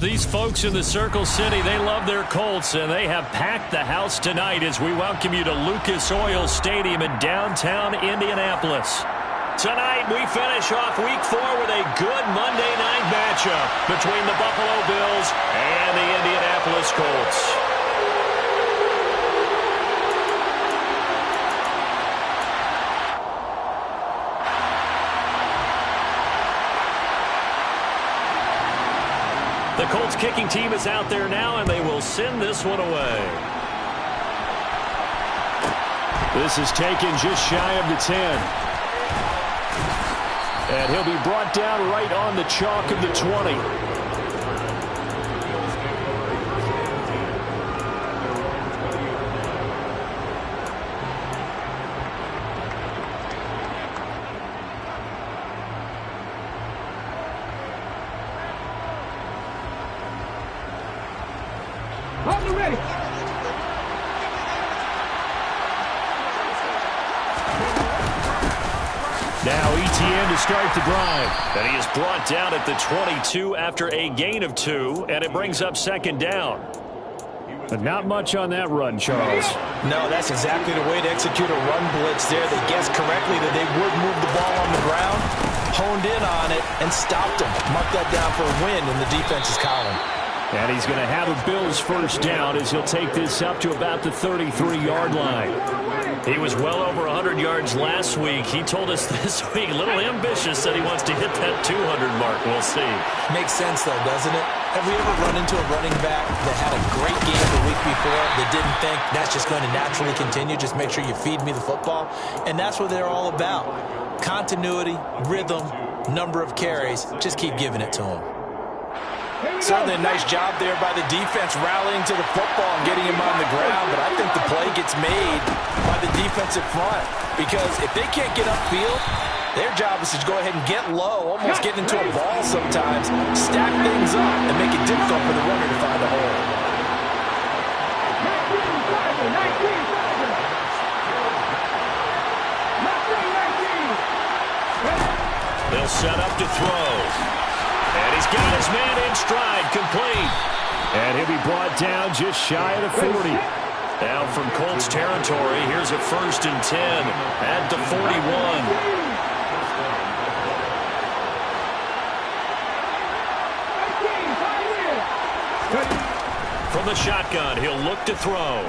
These folks in the Circle City, they love their Colts, and they have packed the house tonight as we welcome you to Lucas Oil Stadium in downtown Indianapolis. Tonight, we finish off Week 4 with a good Monday night matchup between the Buffalo Bills and the Indianapolis Colts. The Colts kicking team is out there now, and they will send this one away. This is taken just shy of the 10. And he'll be brought down right on the chalk of the 20. Ready. Now ETN to start the drive. And he is brought down at the 22 after a gain of 2, and it brings up second down. But not much on that run, Charles. No, that's exactly the way to execute a run blitz there. They guessed correctly that they would move the ball on the ground, honed in on it, and stopped them. Mark that down for a win in the defense's column. And he's going to have a Bills first down as he'll take this up to about the 33-yard line. He was well over 100 yards last week. He told us this week, a little ambitious, that he wants to hit that 200 mark. We'll see. Makes sense, though, doesn't it? Have we ever run into a running back that had a great game the week before that didn't think that's just going to naturally continue? Just make sure you feed me the football. And that's what they're all about. Continuity, rhythm, number of carries. Just keep giving it to him. Certainly a nice job there by the defense rallying to the football and getting him on the ground, but I think the play gets made by the defensive front because if they can't get upfield, their job is to go ahead and get low, almost get into a ball sometimes, stack things up, and make it difficult for the runner to find a hole. They'll set up to throw. And he's got his man in stride, complete. And he'll be brought down just shy of the 40. Now from Colts territory, here's a 1st and 10 at the 41. From the shotgun, he'll look to throw.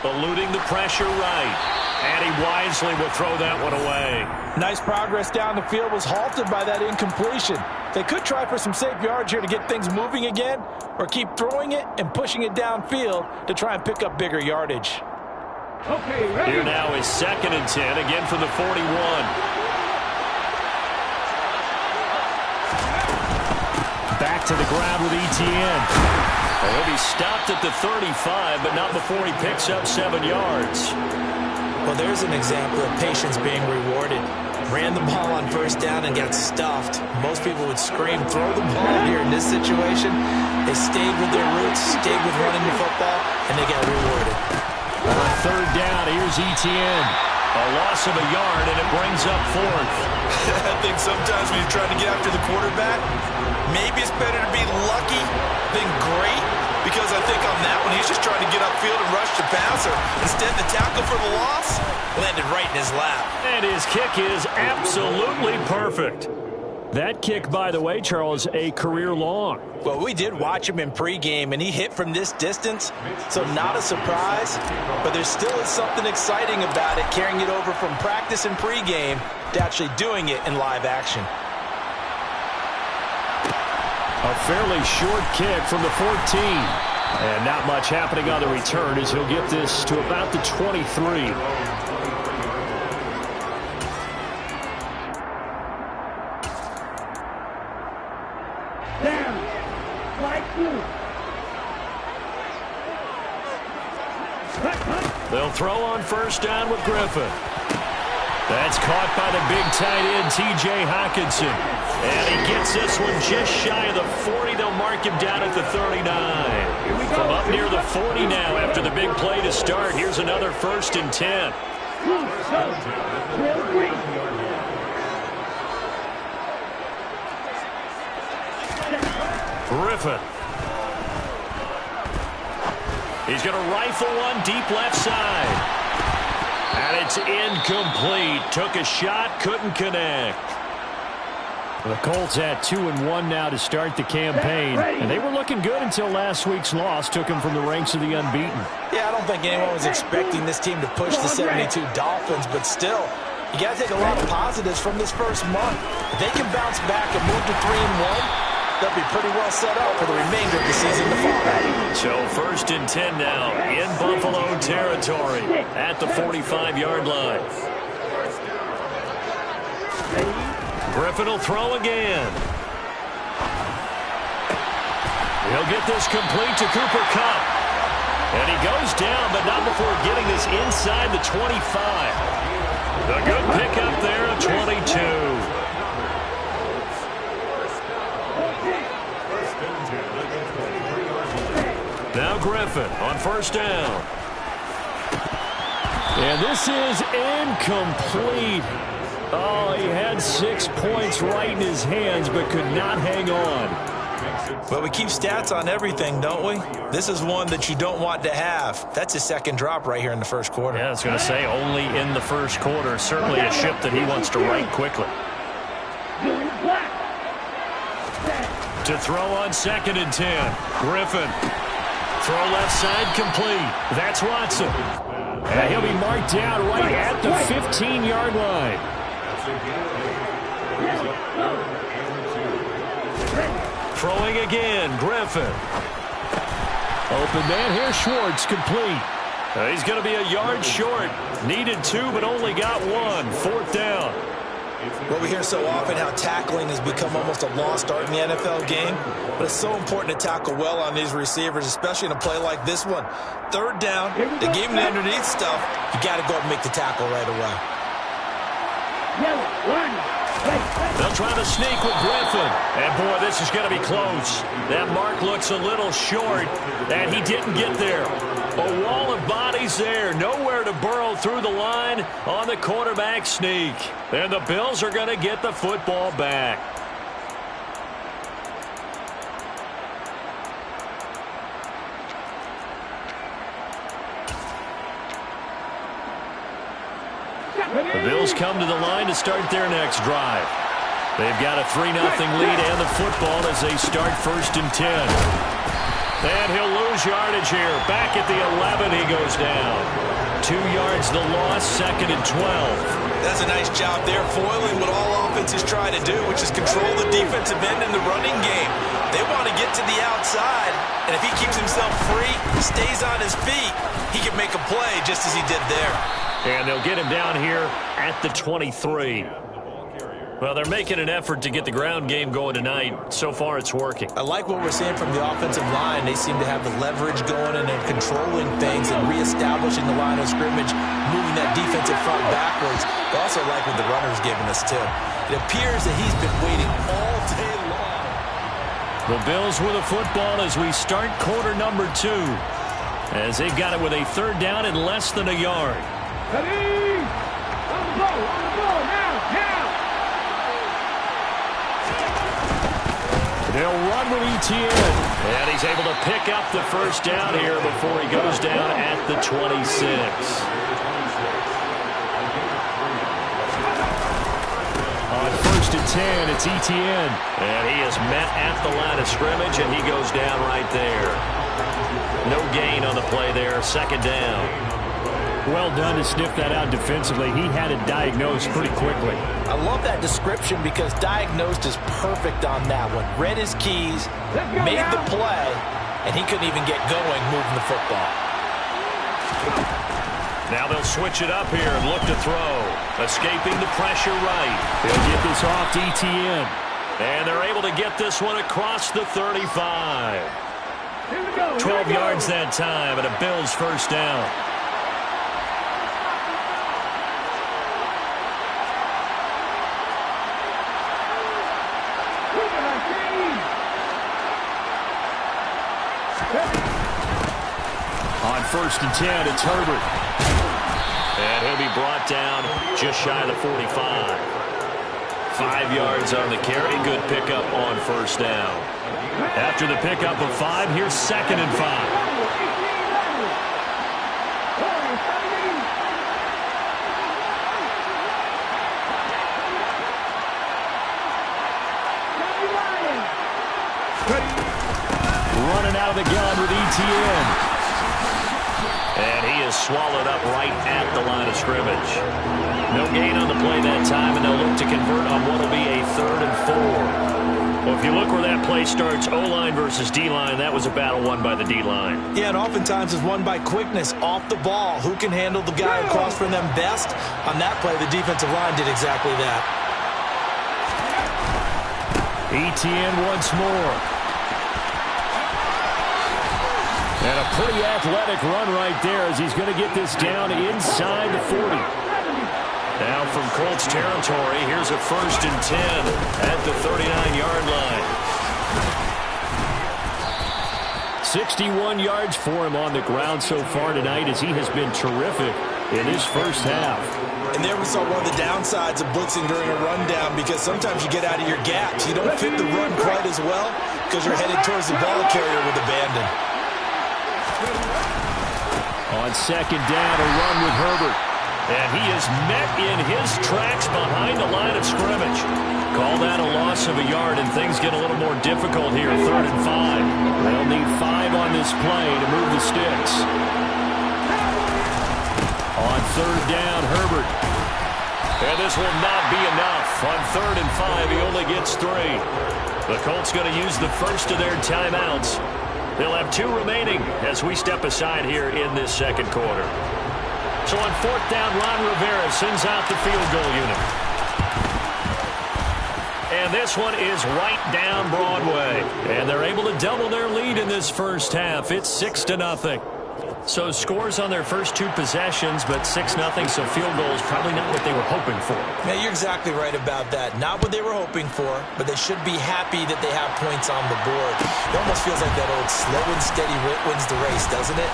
Eluding the pressure right. And he wisely will throw that one away. Nice progress down the field was halted by that incompletion. They could try for some safe yards here to get things moving again, or keep throwing it and pushing it downfield to try and pick up bigger yardage. Okay, ready. Here now is 2nd and 10, again from the 41. Back to the ground with ETN. He'll be stopped at the 35, but not before he picks up 7 yards. Well, there's an example of patience being rewarded. Ran the ball on 1st down and got stuffed. Most people would scream, throw the ball here in this situation. They stayed with their roots, stayed with running the football, and they got rewarded. On 3rd down, here's ETN. A loss of a yard, and it brings up 4th. I think sometimes when you're trying to get after the quarterback, maybe it's better to be lucky than great, because I think on that one, he's just trying to get upfield and rush the passer. Instead, the tackle for the loss landed right in his lap. And his kick is absolutely perfect. That kick, by the way, Charles, a career long. Well, we did watch him in pregame, and he hit from this distance, so not a surprise. But there still is something exciting about it, carrying it over from practice and pregame to actually doing it in live action. A fairly short kick from the 14. And not much happening on the return as he'll get this to about the 23. They'll throw on 1st down with Griffin. That's caught by the big tight end, T.J. Hockenson. And he gets this one just shy of the 40. They'll mark him down at the 39. From up near the 40 now after the big play to start. Here's another 1st and 10. Griffin He's going to rifle one deep left side. And it's incomplete. Took a shot, couldn't connect. The Colts at 2-1 now to start the campaign. And they were looking good until last week's loss took them from the ranks of the unbeaten. Yeah, I don't think anyone was expecting this team to push the 72 Dolphins, but still, you got to take a lot of positives from this first month. If they can bounce back and move to 3-1, they'll be pretty well set up for the remainder of the season to follow. So 1st and 10 now in Buffalo territory at the 45-yard line. Griffin will throw again. He'll get this complete to Cooper Kupp. And he goes down, but not before getting this inside the 25. A good pickup there of 22. Now Griffin on 1st down. And this is incomplete. Oh, he had 6 points right in his hands, but could not hang on. Well, we keep stats on everything, don't we? This is one that you don't want to have. That's his second drop right here in the first quarter. Yeah, I was going to say only in the first quarter. Certainly a ship that he wants to right quickly. To throw on 2nd and 10. Griffin. Throw left side complete. That's Watson. And he'll be marked down right at the 15-yard line. Throwing again, Griffin. Open man here, Schwartz, complete. He's going to be a yard short. Needed 2, but only got 1. 4th down. Well, we hear so often how tackling has become almost a lost art in the NFL game, but it's so important to tackle well on these receivers, especially in a play like this one. 3rd down, they gave him the underneath stuff. You got to go up and make the tackle right away. They'll try to sneak with Griffin. And, boy, this is going to be close. That mark looks a little short, and he didn't get there. A wall of bodies there. Nowhere to burrow through the line on the quarterback sneak. And the Bills are going to get the football back. The Bills come to the line to start their next drive. They've got a 3-0 lead and the football as they start 1st and 10. And he'll lose yardage here. Back at the 11, he goes down. 2 yards the loss, 2nd and 12. That's a nice job there, foiling what all offenses try to do, which is control the defensive end in the running game. They want to get to the outside, and if he keeps himself free, stays on his feet, he can make a play just as he did there. And they'll get him down here at the 23. Well, they're making an effort to get the ground game going tonight. So far, it's working. I like what we're seeing from the offensive line. They seem to have the leverage going and controlling things and reestablishing the line of scrimmage, moving that defensive front backwards. I also like what the runner's giving us, too. It appears that he's been waiting all day long. The Bills with a football as we start quarter number 2. As they've got it with a 3rd down and less than a yard. Ready? On the ball, now. They'll run with ETN. And he's able to pick up the 1st down here before he goes down at the 26. On 1st and 10, it's ETN. And he is met at the line of scrimmage, and he goes down right there. No gain on the play there, 2nd down. Well done to sniff that out defensively. He had it diagnosed pretty quickly. I love that description because diagnosed is perfect on that one. Read his keys, made the play, and he couldn't even get going moving the football. Now they'll switch it up here and look to throw. Escaping the pressure right. They'll get this off to ETN. And they're able to get this one across the 35. 12 yards that time and a Bills 1st down. On 1st and 10, it's Herbert. And he'll be brought down just shy of the 45. 5 yards on the carry. Good pickup on 1st down. After the pickup of 5, here's 2nd and 5. Etienne. And he is swallowed up right at the line of scrimmage. No gain on the play that time, and they'll look to convert on what will be a 3rd and 4. Well, if you look where that play starts, O-line versus D-line, that was a battle won by the D-line. Yeah, and oftentimes is won by quickness off the ball. Who can handle the guy across from them best? On that play, the defensive line did exactly that. Etienne once more. And a pretty athletic run right there as he's going to get this down inside the 40. Now from Colts territory, here's a 1st and 10 at the 39-yard line. 61 yards for him on the ground so far tonight as he has been terrific in his first half. And there we saw one of the downsides of blitzing during a rundown, because sometimes you get out of your gaps. You don't fit the run quite as well because you're headed towards the ball carrier with abandon. On 2nd down, a run with Herbert. And he is met in his tracks behind the line of scrimmage. Call that a loss of a yard, and things get a little more difficult here. 3rd and 5. They'll need 5 on this play to move the sticks. On 3rd down, Herbert. And this will not be enough. On 3rd and 5, he only gets 3. The Colts going to use the first of their timeouts. They'll have 2 remaining as we step aside here in this 2nd quarter. So on 4th down, Ron Rivera sends out the field goal unit. And this one is right down Broadway. And they're able to double their lead in this first half. It's 6-0. So scores on their first 2 possessions, but 6-0, so field goal is probably not what they were hoping for. Yeah, you're exactly right about that. Not what they were hoping for, but they should be happy that they have points on the board. It almost feels like that old slow and steady wins the race, doesn't it?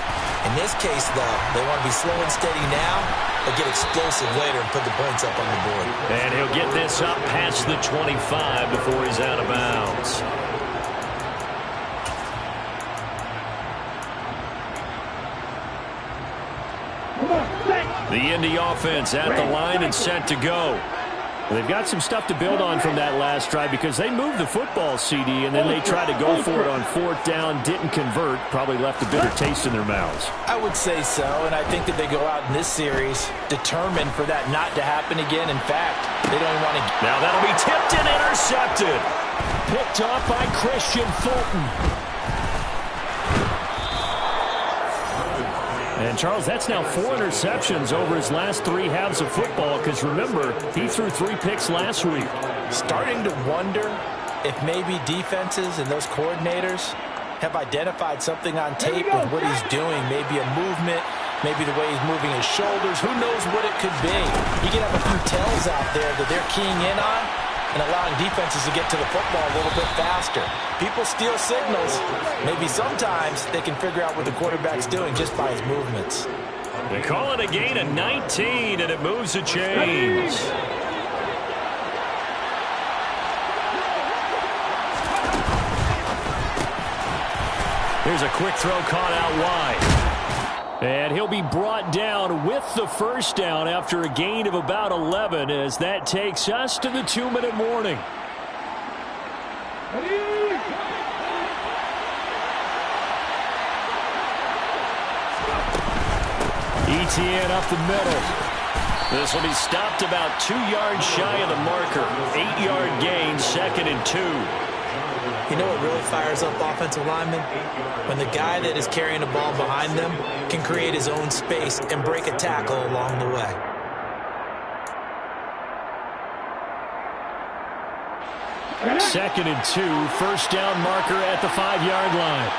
In this case, though, they want to be slow and steady now, but get explosive later and put the points up on the board. And he'll get this up past the 25 before he's out of bounds. The Indy offense at the line and set to go. They've got some stuff to build on from that last drive because they moved the football, CD, and then they tried to go for it on 4th down, didn't convert, probably left a bitter taste in their mouths. I would say so, and I think that they go out in this series determined for that not to happen again. In fact, they don't want to. Now that'll be tipped and intercepted. Picked off by Christian Fulton. And, Charles, that's now 4 interceptions over his last 3 halves of football because, remember, he threw 3 picks last week. Starting to wonder if maybe defenses and those coordinators have identified something on tape with what he's doing. Maybe a movement, maybe the way he's moving his shoulders. Who knows what it could be? He could have a few tells out there that they're keying in on and allowing defenses to get to the football a little bit faster. People steal signals. Maybe sometimes they can figure out what the quarterback's doing just by his movements. They call it a gain of 19, and it moves the chains. Here's a quick throw caught out wide. And he'll be brought down with the first down after a gain of about 11 as that takes us to the 2-minute warning. Etienne up the middle. This will be stopped about 2 yards shy of the marker. 8-yard gain, 2nd and 2. You know what really fires up offensive linemen? When the guy that is carrying the ball behind them can create his own space and break a tackle along the way. Second and 2, first down marker at the 5-yard line.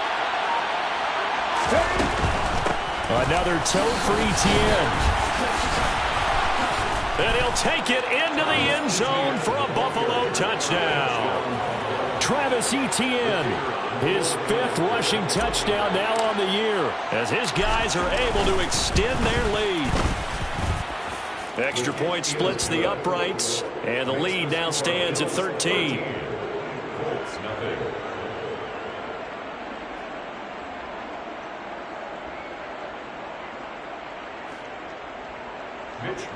Another toe for Etienne. And he'll take it into the end zone for a Buffalo touchdown. Travis Etienne, his 5th rushing touchdown now on the year, as his guys are able to extend their lead. Extra point splits the uprights, and the lead now stands at 13.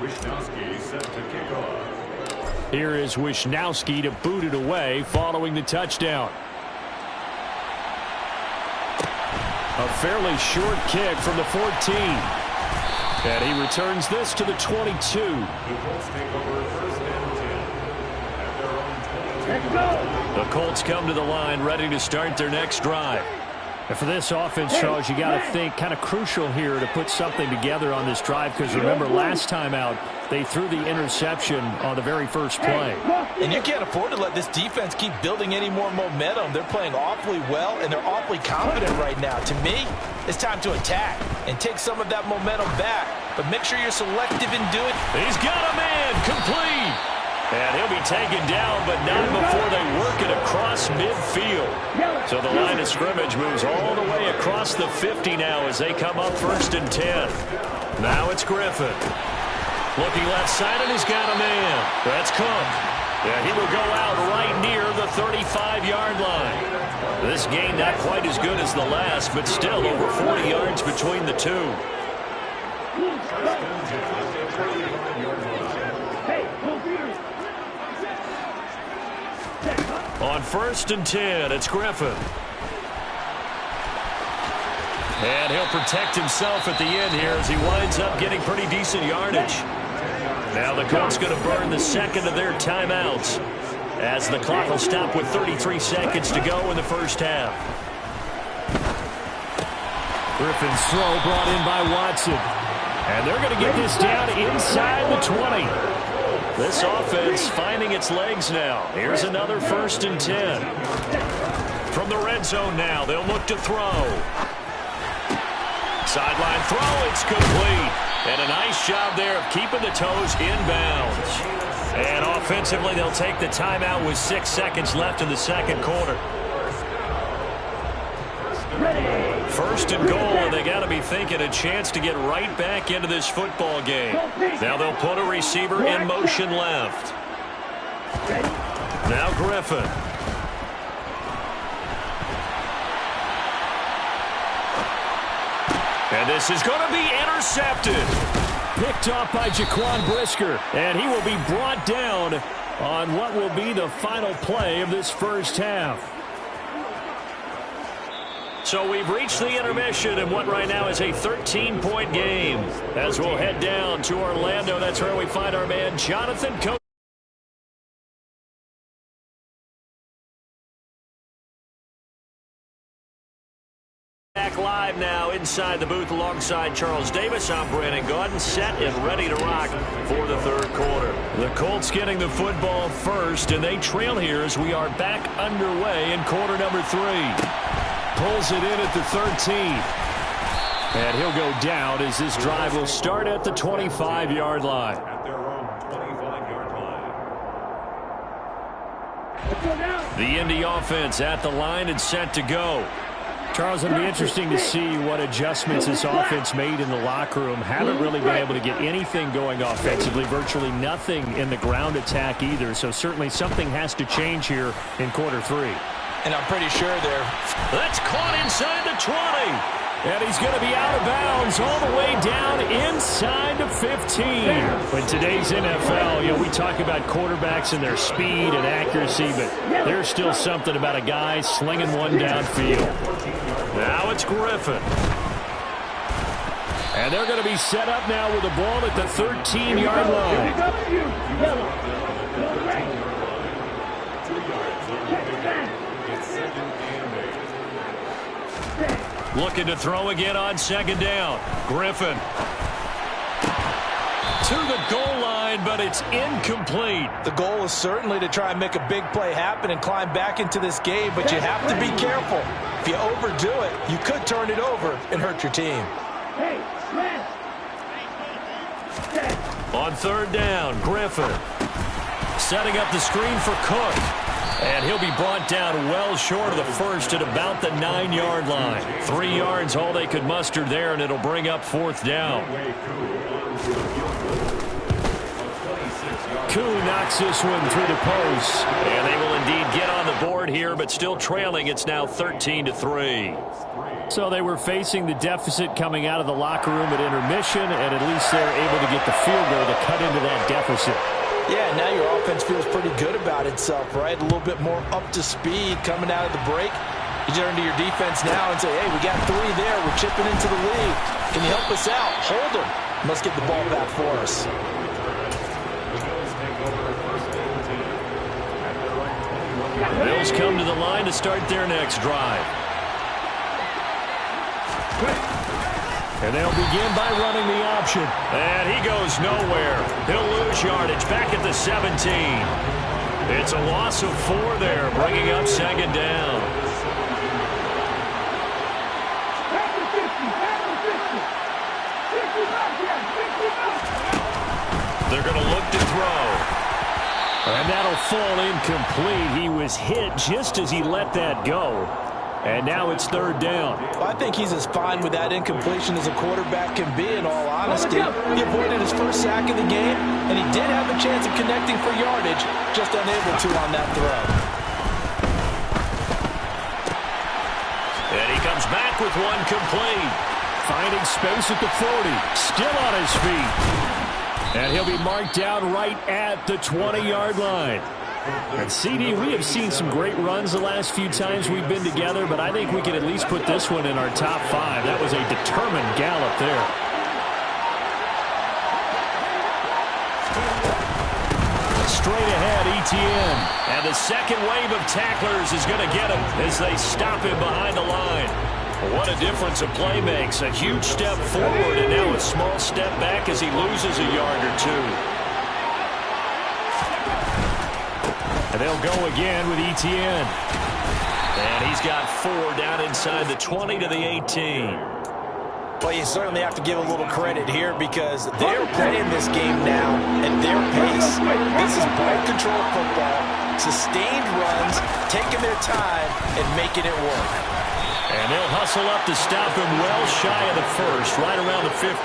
Wishnowski set to kick off. Here is Wishnowski to boot it away following the touchdown. A fairly short kick from the 14. And he returns this to the 22. The Colts take over first and 10 at their own 20. Let's go. The Colts come to the line ready to start their next drive. And for this offense, Charles, you got to think kind of crucial here to put something together on this drive, because remember last time out they threw the interception on the very first play. And you can't afford to let this defense keep building any more momentum. They're playing awfully well, and they're awfully confident right now. To me, it's time to attack and take some of that momentum back. But make sure you're selective in doing it. He's got a man complete. And he'll be taken down, but not before they work it across midfield. So the line of scrimmage moves all the way across the 50 now as they come up first and 10. Now it's Griffin. Looking left side, and he's got a man. That's Cook. Yeah, he will go out right near the 35-yard line. This game not quite as good as the last, but still over 40 yards between the two. On first and 10, it's Griffin. And he'll protect himself at the end here as he winds up getting pretty decent yardage. Now the Colts going to burn the second of their timeouts as the clock will stop with 33 seconds to go in the first half. Griffin's throw brought in by Watson. And they're going to get this down inside the 20. This offense finding its legs now. Here's another first and 10. From the red zone now, they'll look to throw. Sideline throw, it's complete. And a nice job there of keeping the toes inbounds. And offensively, they'll take the timeout with 6 seconds left in the second quarter. First and goal, and they got to be thinking a chance to get right back into this football game. Now they'll put a receiver in motion left. Now Griffin. And this is going to be intercepted. Picked off by Jaquan Brisker, and he will be brought down on what will be the final play of this first half. So we've reached the intermission in what right now is a 13-point game. As we'll head down to Orlando, that's where we find our man Jonathan Coach. Back live now inside the booth alongside Charles Davis. I'm Brandon Gaudin, set and ready to rock for the third quarter. The Colts getting the football first, and they trail here as we are back underway in quarter number 3. Pulls it in at the 13. And he'll go down as this drive will start at the 25-yard line. At their own 25-yard line. The Indy offense at the line and set to go. Charles, it'll be interesting to see what adjustments this offense made in the locker room. Haven't really been able to get anything going offensively, virtually nothing in the ground attack either. So certainly something has to change here in quarter 3. And I'm pretty sure they're... That's caught inside the 20. And he's going to be out of bounds all the way down inside the 15. In today's NFL, we talk about quarterbacks and their speed and accuracy, but there's still something about a guy slinging one downfield. Now it's Griffin. And they're going to be set up now with the ball at the 13-yard line. Looking to throw again on second down. Griffin to the goal line, but it's incomplete. The goal is certainly to try and make a big play happen and climb back into this game, but you have to be careful. If you overdo it, you could turn it over and hurt your team. On third down, Griffin setting up the screen for Cook. And he'll be brought down well short of the first at about the 9-yard line. 3 yards, all they could muster there, and it'll bring up fourth down. Koo knocks this one through the post. And they will indeed get on the board here, but still trailing. It's now 13-3. So they were facing the deficit coming out of the locker room at intermission, and at least they're able to get the field goal to cut into that deficit. Yeah, now your offense feels pretty good about itself, right? A little bit more up to speed coming out of the break. You turn to your defense now and say, hey, we got 3 there. We're chipping into the lead. Can you help us out? Hold them. Let's get the ball back for us. The Bills come to the line to start their next drive. And they'll begin by running the option. And he goes nowhere. He'll lose yardage back at the 17. It's a loss of 4 there, bringing up second down. They're going to look to throw. And that'll fall incomplete. He was hit just as he let that go. And now it's third down. Well, I think he's as fine with that incompletion as a quarterback can be, in all honesty. He avoided his first sack of the game, and he did have a chance of connecting for yardage, just unable to on that throw. And he comes back with one complete. Finding space at the 40. Still on his feet. And he'll be marked down right at the 20-yard line. And CD, we have seen some great runs the last few times we've been together, but I think we can at least put this one in our top 5. That was a determined gallop there. Straight ahead, Etienne. And the second wave of tacklers is going to get him as they stop him behind the line. What a difference a play makes. A huge step forward and now a small step back as he loses a yard or 2. And they'll go again with Etienne. And he's got 4 down inside the 20 to the 18. Well, you certainly have to give a little credit here because they're playing this game now at their pace. This is ball control football, sustained runs, taking their time and making it work. And they'll hustle up to stop him well shy of the first, right around the 15.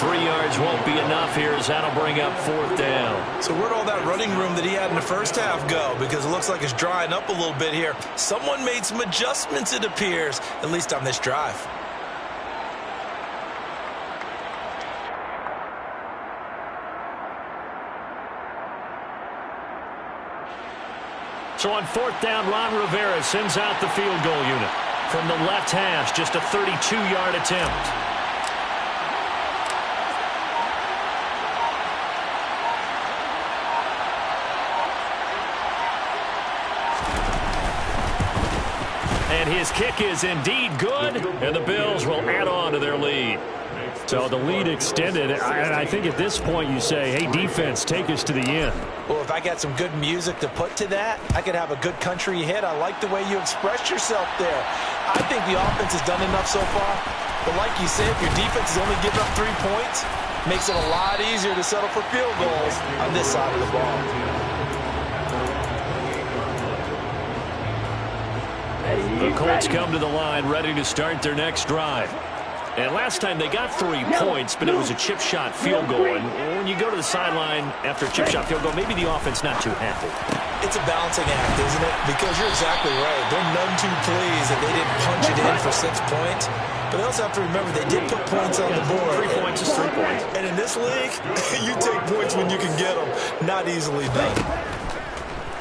3 yards won't be enough here as that'll bring up 4th down. So where'd all that running room that he had in the first half go? Because it looks like it's drying up a little bit here. Someone made some adjustments, it appears, at least on this drive. So on 4th down, Ron Rivera sends out the field goal unit. From the left hash, just a 32-yard attempt. And his kick is indeed good, and the Bills will add on to their lead. So the lead extended, and I think at this point you say, hey, defense, take us to the end. Well, if I got some good music to put to that, I could have a good country hit. I like the way you expressed yourself there. I think the offense has done enough so far. But like you said, if your defense is only giving up 3 points, makes it a lot easier to settle for field goals on this side of the ball. The Colts come to the line ready to start their next drive. And last time they got 3 points, but it was a chip shot field goal. And when you go to the sideline after a chip shot field goal, maybe the offense not too happy. It's a balancing act, isn't it? Because you're exactly right. They're none too pleased that they didn't punch it in for 6 points. But they also have to remember they did put points on the board. 3 points is 3 points. And in this league, you take points when you can get them. Not easily done.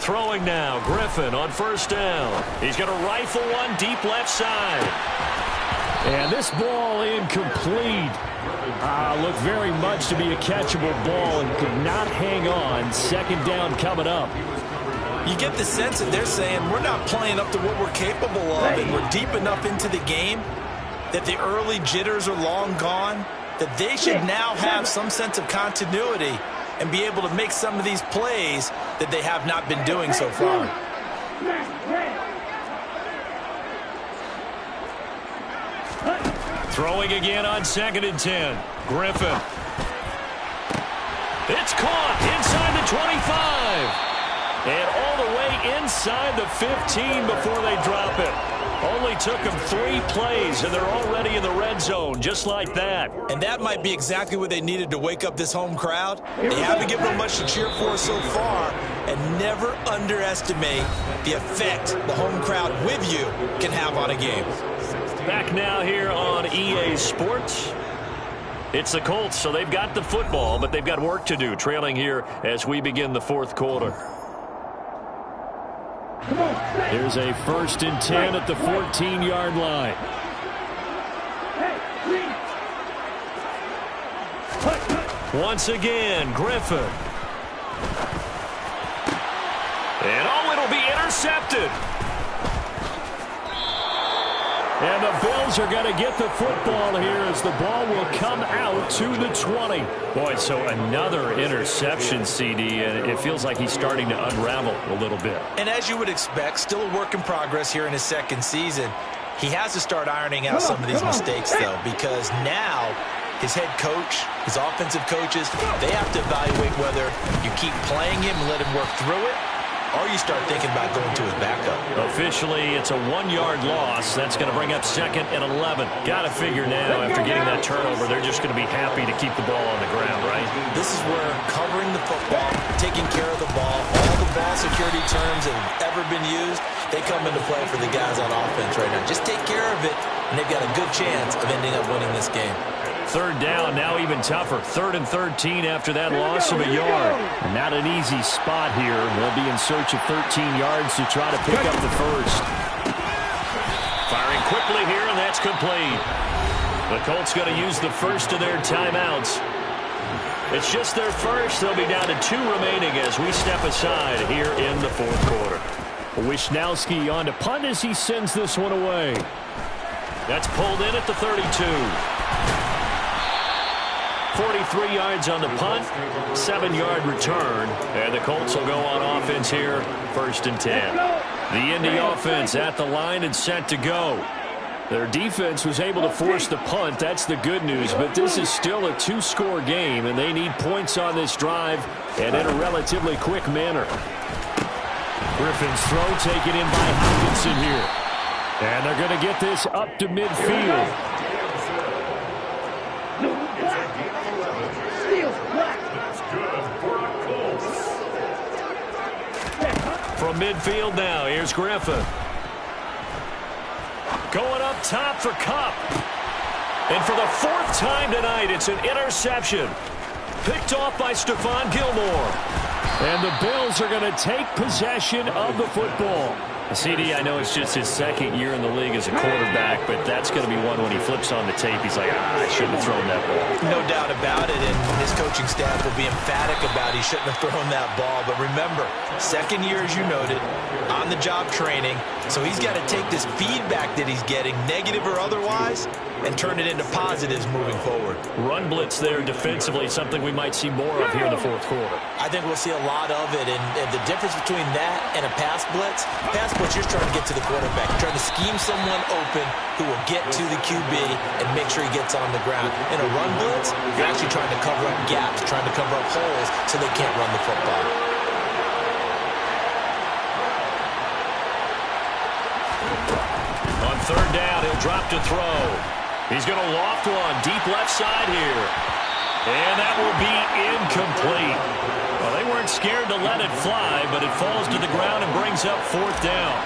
Throwing now, Griffin on 1st down. He's going to rifle one deep left side. And this ball incomplete. Looked very much to be a catchable ball and could not hang on. 2nd down coming up. You get the sense that they're saying we're not playing up to what we're capable of, and we're deep enough into the game that the early jitters are long gone, that they should now have some sense of continuity and be able to make some of these plays that they have not been doing so far. Throwing again on 2nd and 10. Griffin. It's caught inside the 25. And all the way inside the 15 before they drop it. Only took them 3 plays, and they're already in the red zone, just like that. And that might be exactly what they needed to wake up this home crowd. They haven't given them much to cheer for so far, and never underestimate the effect the home crowd with you can have on a game. Back now here on EA Sports. It's the Colts, so they've got the football, but they've got work to do, trailing here as we begin the 4th quarter. Here's a 1st and 10 at the 14-yard line. Once again, Griffin. And it'll be intercepted. And the Bills are going to get the football here as the ball will come out to the 20. Boy, so another interception, CD, and it feels like he's starting to unravel a little bit. And as you would expect, still a work in progress here in his second season. He has to start ironing out some of these mistakes, though, because now his head coach, his offensive coaches, they have to evaluate whether you keep playing him and let him work through it, or you start thinking about going to his backup. Officially, it's a 1-yard loss. That's going to bring up 2nd and 11. Got to figure now, after getting that turnover, they're just going to be happy to keep the ball on the ground, right? This is where covering the football, taking care of the ball, all the ball security terms that have ever been used, they come into play for the guys on offense right now. Just take care of it, and they've got a good chance of ending up winning this game. 3rd down, now even tougher. 3rd and 13 after that loss of a yard. Not an easy spot here. They'll be in search of 13 yards to try to pick up the first. Firing quickly here, and that's complete. The Colts going to use the first of their timeouts. It's just their first. They'll be down to 2 remaining as we step aside here in the 4th quarter. Wisnowski on to punt as he sends this one away. That's pulled in at the 32. 43 yards on the punt, 7-yard return, and the Colts will go on offense here, 1st and 10. The Indy offense at the line and set to go. Their defense was able to force the punt. That's the good news, but this is still a 2-score game, and they need points on this drive and in a relatively quick manner. Griffin's throw taken in by Hopkinson here. And they're going to get this up to midfield. From midfield now, here's Griffin. Going up top for Kupp. And for the 4th time tonight, it's an interception. Picked off by Stephon Gilmore. And the Bills are going to take possession of the football. CD, I know it's just his 2nd year in the league as a quarterback, but that's going to be one when he flips on the tape. He's like, I shouldn't have thrown that ball. No doubt about it, and his coaching staff will be emphatic about he shouldn't have thrown that ball. But remember, 2nd year, as you noted, on-the-job training, so he's got to take this feedback that he's getting, negative or otherwise, and turn it into positives moving forward. Run blitz there defensively, something we might see more of here in the 4th quarter. I think we'll see a lot of it, and the difference between that and a pass blitz, you're just trying to get to the quarterback. You're trying to scheme someone open who will get to the QB and make sure he gets on the ground. In a run blitz, you're actually trying to cover up gaps, trying to cover up holes so they can't run the football. On 3rd down, he'll drop to throw. He's going to loft one deep left side here. And that will be incomplete. Well, they weren't scared to let it fly, but it falls to the ground and brings up 4th down.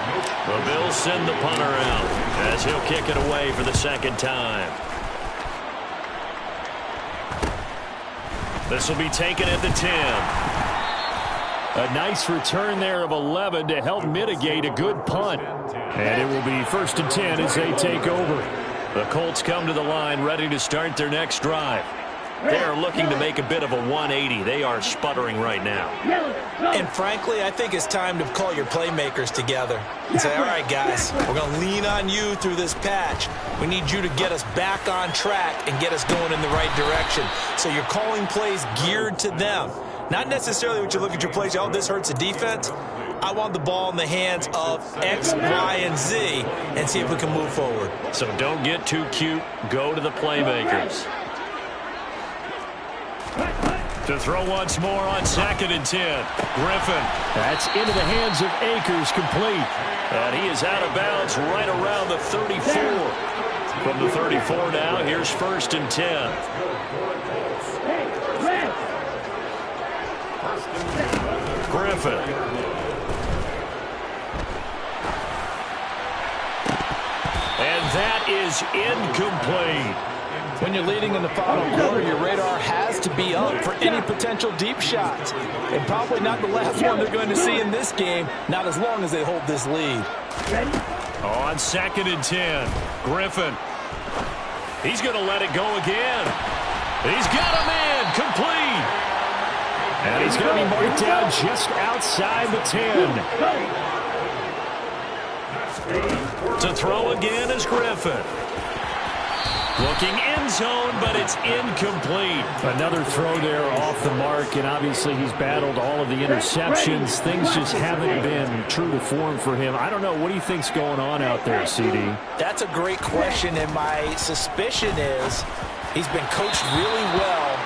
The Bills send the punter out as he'll kick it away for the 2nd time. This will be taken at the 10. A nice return there of 11 to help mitigate a good punt. And it will be 1st and 10 as they take over. The Colts come to the line ready to start their next drive. They are looking to make a bit of a 180. They are sputtering right now. And frankly, I think it's time to call your playmakers together and say, all right, guys, we're going to lean on you through this patch. We need you to get us back on track and get us going in the right direction. So you're calling plays geared to them. Not necessarily what you look at your plays, oh, this hurts the defense. I want the ball in the hands of X, Y, and Z and see if we can move forward. So don't get too cute. Go to the playmakers. To throw once more on 2nd and 10. Griffin. That's into the hands of Akers, complete. And he is out of bounds right around the 34. From the 34 now, here's 1st and 10. Griffin. And that is incomplete. When you're leading in the final quarter, your radar has to be up for any potential deep shots. And probably not the last one they're going to see in this game, not as long as they hold this lead. On 2nd and 10, Griffin. He's going to let it go again. He's got him in, complete. And he's going to be marked down just outside the 10. To throw again is Griffin. Looking end zone, but it's incomplete. Another throw there off the mark, and obviously he's battled all of the interceptions. Things just haven't been true to form for him. I don't know. What do you think's going on out there, CD? That's a great question, and my suspicion is he's been coached really well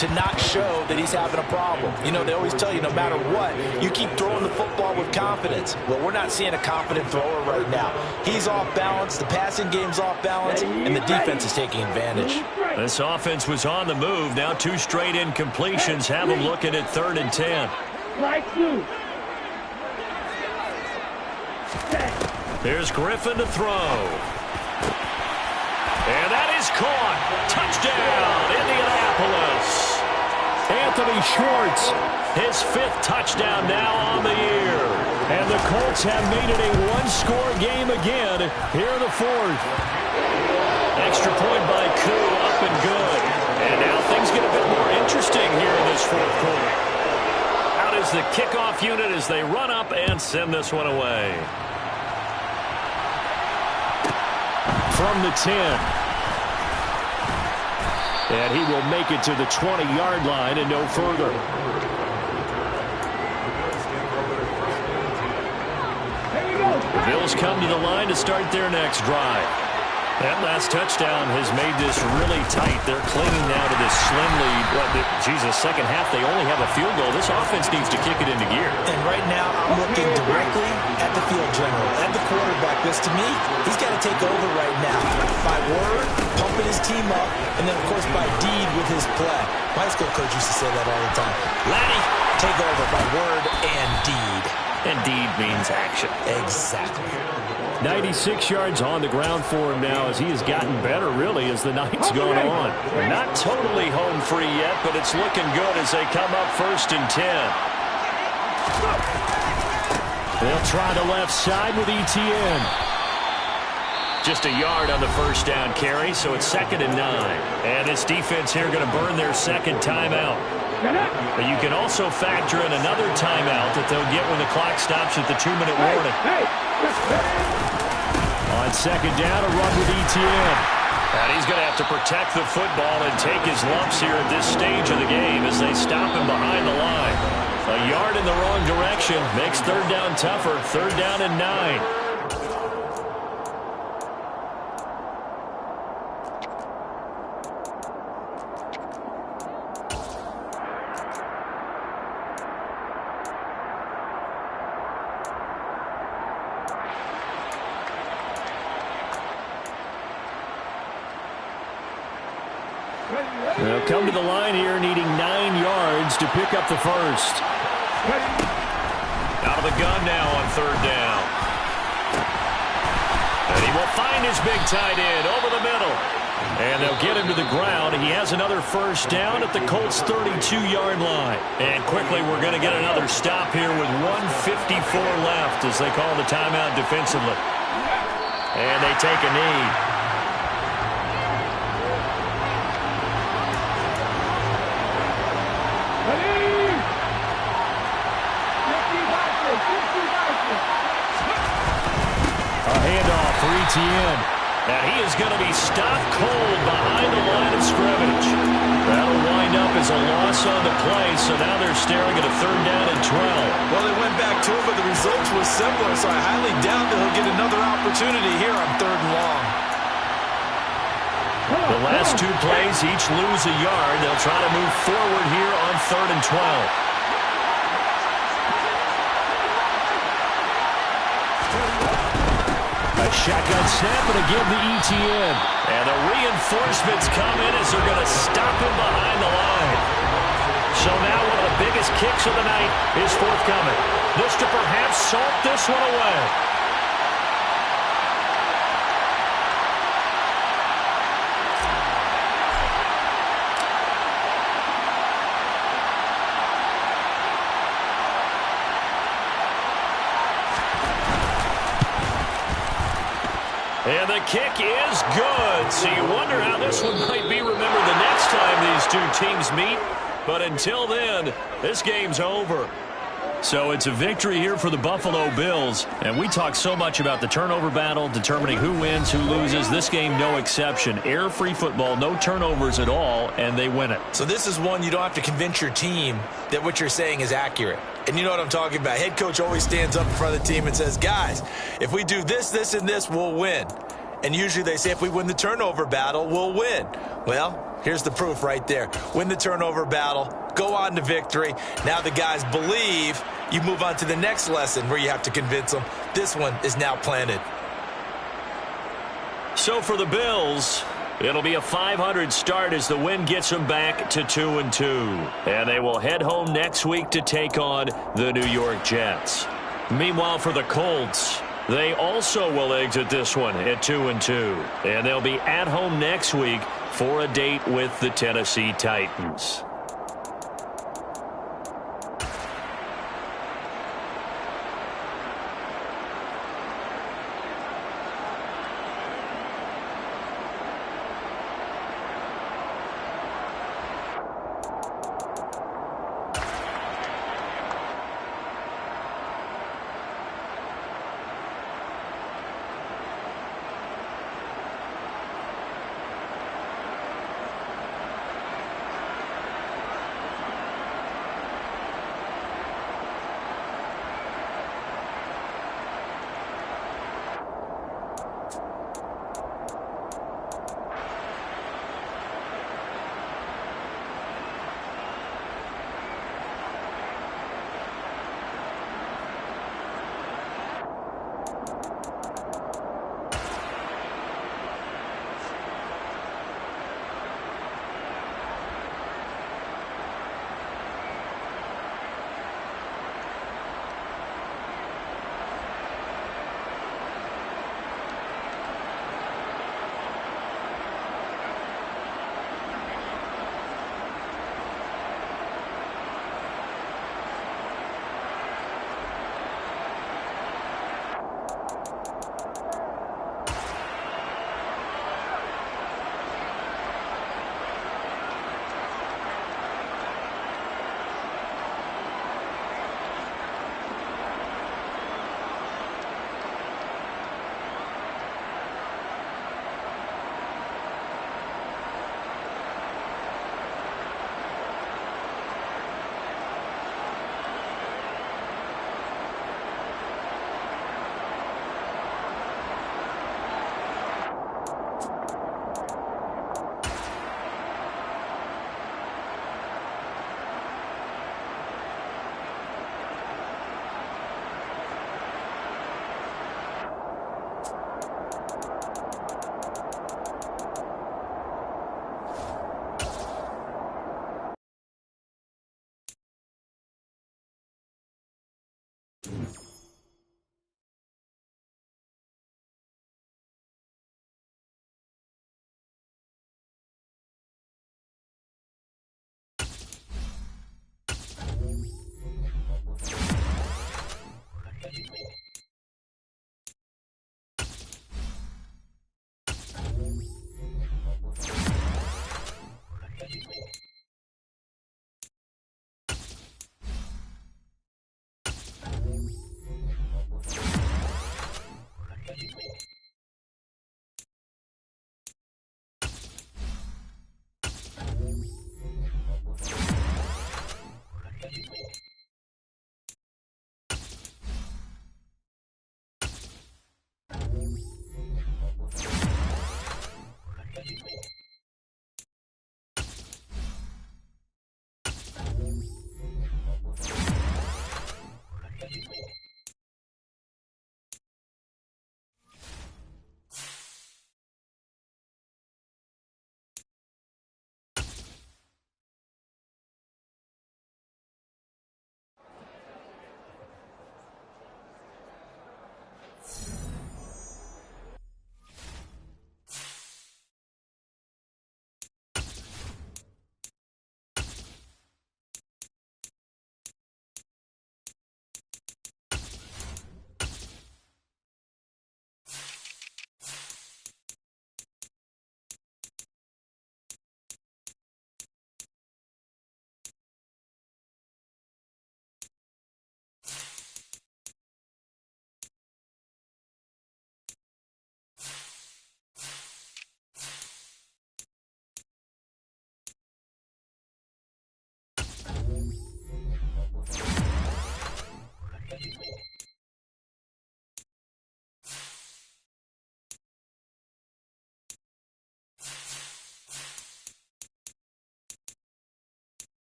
to not show that he's having a problem. You know, they always tell you no matter what, you keep throwing the football with confidence. Well, we're not seeing a confident thrower right now. He's off balance, the passing game's off balance, and the defense is taking advantage. This offense was on the move. Now 2 straight incompletions have them looking at 3rd and 10. Here's Griffin to throw. And that is caught. Touchdown, Indianapolis. Anthony Schwartz, his 5th touchdown now on the year. And the Colts have made it a 1-score game again here in the 4th. Extra point by Koo, up and good. And now things get a bit more interesting here in this 4th quarter. Out is the kickoff unit as they run up and send this one away. From the 10. And he will make it to the 20-yard line and no further. The Bills come to the line to start their next drive. That last touchdown has made this really tight. They're clinging now to this slim lead. Jesus, second half, they only have a field goal. This offense needs to kick it into gear. And right now, I'm looking directly at the field general, at the quarterback, because to me, he's got to take over right now. By word, pumping his team up, and then, of course, by deed with his play. My high school coach used to say that all the time. Laddie, take over by word and deed. And deed means action. Exactly. 96 yards on the ground for him now as he has gotten better, really, as the night's gone on. Not totally home free yet, but it's looking good as they come up 1st and 10. They'll try the left side with Etienne. Just a yard on the 1st down carry, so it's 2nd and 9. And this defense here going to burn their 2nd timeout. But you can also factor in another timeout that they'll get when the clock stops at the 2-minute warning. On 2nd down, a run with Etienne. And he's going to have to protect the football and take his lumps here at this stage of the game as they stop him behind the line. A yard in the wrong direction makes 3rd down tougher. 3rd down and 9. They'll come to the line here needing 9 yards to pick up the 1st. Out of the gun now on 3rd down. And he will find his big tight end over the middle. And they'll get him to the ground. He has another 1st down at the Colts' 32-yard line. And quickly we're going to get another stop here with 1:54 left as they call the timeout defensively. And they take a knee. Etienne. Now he is going to be stopped cold behind the line of scrimmage. That'll wind up as a loss on the play, so now they're staring at a 3rd down and 12. Well, they went back to it, but the results were similar, so I highly doubt that he'll get another opportunity here on 3rd and long. The last 2 plays each lose a yard. They'll try to move forward here on 3rd and 12. Shotgun snap and again to Etienne. And the reinforcements come in as they're going to stop him behind the line. So now one of the biggest kicks of the night is forthcoming. This to perhaps salt this one away. And the kick is good. So you wonder how this one might be remembered the next time these two teams meet. But until then, this game's over. So it's a victory here for the Buffalo Bills. And we talk so much about the turnover battle, determining who wins, who loses. This game, no exception. Error-free football, no turnovers at all, and they win it. So this is one you don't have to convince your team that what you're saying is accurate. And you know what I'm talking about. Head coach always stands up in front of the team and says, guys, if we do this, this, and this, we'll win. And usually they say if we win the turnover battle, we'll win. Well, here's the proof right there. Win the turnover battle, go on to victory. Now the guys believe. You move on to the next lesson where you have to convince them. This one is now planted. So for the Bills, it'll be a 500 start as the win gets them back to 2-2. And they will head home next week to take on the New York Jets. Meanwhile, for the Colts, they also will exit this one at 2-2. And they'll be at home next week for a date with the Tennessee Titans.